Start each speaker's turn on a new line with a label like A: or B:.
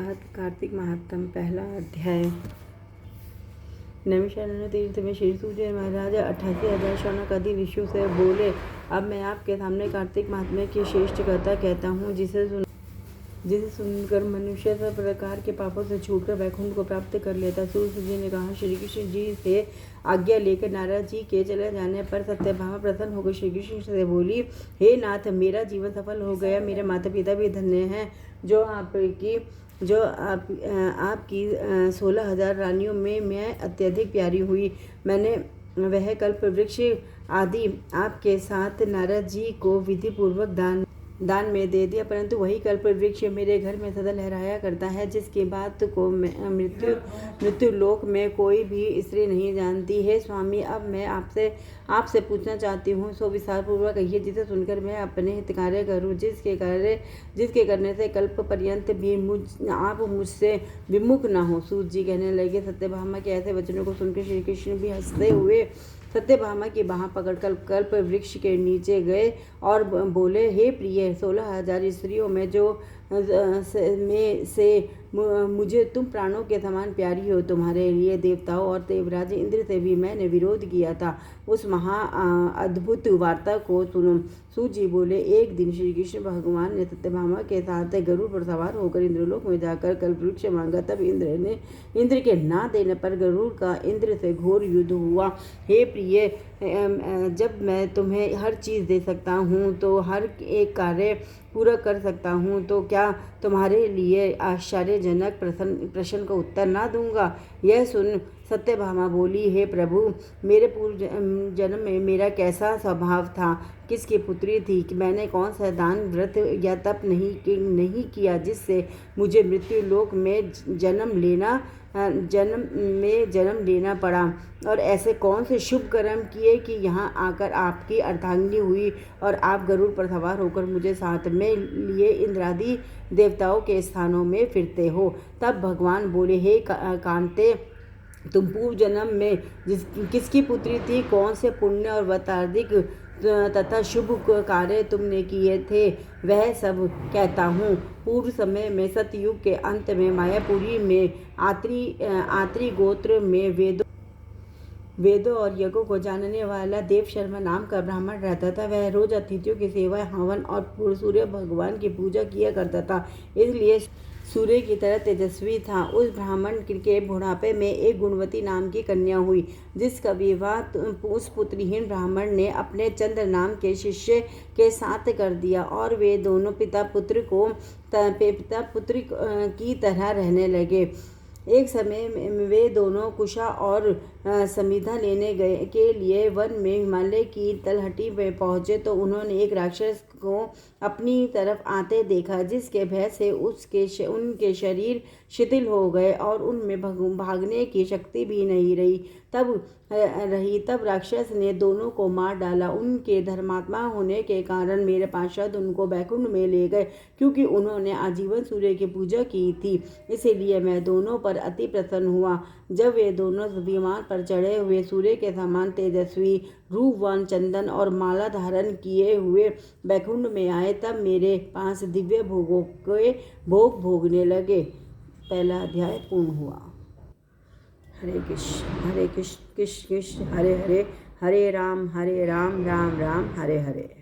A: कार्तिक महात्म पहला अध्याय। नैमिषारण्य तीर्थ में श्री सूर्य महाराज 88,000 शौनक आदि ऋषियों से बोले, अब मैं आपके सामने कार्तिक महात्म्य की श्रेष्ठ कथा कहता हूँ, जिसे सुनकर मनुष्य सब प्रकार के पापों से छूटकर वैकुंठ को प्राप्त कर लेता। सूर्य जी ने कहा, श्री कृष्ण जी से आज्ञा लेकर नारद जी के चले जाने पर सत्यभामा प्रसन्न होकर श्री कृष्ण से बोली, हे नाथ, मेरा जीवन सफल हो गया। मेरे माता पिता भी धन्य हैं, जो आपकी 16,000 रानियों में मैं अत्यधिक प्यारी हुई। मैंने वह कल्प वृक्ष आदि आपके साथ नारद जी को विधि पूर्वक दान में दे दिया, परंतु वही कल्प वृक्ष मेरे घर में सदा लहराया करता है, जिसकी बात को मृत्यु लोक में कोई भी स्त्री नहीं जानती है। स्वामी, अब मैं आपसे पूछना चाहती हूँ, सो विस्तार पूर्वक कहिए, जिसे सुनकर मैं अपने हित कार्य करूँ, जिसके करने से कल्प पर्यंत भी आप मुझसे विमुख न हो। सूत जी कहने लगे, सत्यभामा के ऐसे वचनों को सुनकर श्री कृष्ण भी हंसते हुए सत्यभामा की बाह पकड़कर कल्प वृक्ष के नीचे गए और बोले, हे प्रिय, 16,000 स्त्रियों में से मुझे तुम प्राणों के समान प्यारी हो। तुम्हारे लिए देवताओं और देवराज इंद्र से भी मैंने विरोध किया था। उस महा अद्भुत वार्ता को सुनो। सूत जी बोले, एक दिन श्री कृष्ण भगवान ने सत्यभामा के साथ गरुड़ पर सवार होकर इंद्रलोक में जाकर कल्पवृक्ष मांगा। तब इंद्र के ना देने पर गरुड़ का इंद्र से घोर युद्ध हुआ। हे प्रिय, जब मैं तुम्हें हर चीज़ दे सकता हूँ, तो हर एक कार्य पूरा कर सकता हूँ, तो क्या तुम्हारे लिए आश्चर्यजनक प्रश्न का उत्तर ना दूंगा? यह सुन सत्यभामा बोली, हे प्रभु, मेरे पूर्व जन्म में मेरा कैसा स्वभाव था, किसकी पुत्री थी, कि मैंने कौन सा दान, व्रत या तप नहीं किया, जिससे मुझे मृत्यु लोक में जन्म लेना पड़ा, और ऐसे कौन से शुभ कर्म किए कि यहाँ आकर आपकी अर्धांगिनी हुई और आप गरुड़ पर सवार होकर मुझे साथ में लिए इंद्रादि देवताओं के स्थानों में फिरते हो। तब भगवान बोले, हे कांते, तुम पूर्व जन्म में किसकी पुत्री थी, कौन से पुण्य और व्रताधिक तथा शुभ कार्य तुमने किए थे, वह सब कहता हूँ। पूर्व समय में सतयुग के अंत में मायापुरी में आत्री गोत्र में वेदों और यज्ञों को जानने वाला देव शर्मा नाम का ब्राह्मण रहता था। वह रोज अतिथियों की सेवा, हवन और सूर्य भगवान की पूजा किया करता था, इसलिए सूर्य की तरह तेजस्वी था। उस ब्राह्मण के बुढ़ापे में एक गुणवती नाम की कन्या हुई, जिसका विवाह उस पुत्रहीन ब्राह्मण ने अपने चंद्र नाम के शिष्य के साथ कर दिया, और वे दोनों पिता पुत्र की तरह रहने लगे। एक समय वे दोनों कुशा और समिधा लेने के लिए वन में हिमालय की तलहटी में पहुंचे, तो उन्होंने एक राक्षस को अपनी तरफ आते देखा, जिसके भय से उनके शरीर शिथिल हो गए और उनमें भागने की शक्ति भी नहीं रही। तब राक्षस ने दोनों को मार डाला। उनके धर्मात्मा होने के कारण मेरे पार्षद उनको बैकुंठ में ले गए, क्योंकि उन्होंने आजीवन सूर्य की पूजा की थी। इसीलिए मैं दोनों पर अति प्रसन्न हुआ। जब वे दोनों विमान पर चढ़े हुए सूर्य के समान तेजस्वी, रूपवान, चंदन और माला धारण किए हुए बैकुंठ में आए, तब मेरे पास दिव्य भोग भोगने लगे। पहला अध्याय पूर्ण हुआ। हरे कृष्ण कृष्ण कृष्ण हरे हरे, हरे राम राम राम हरे हरे।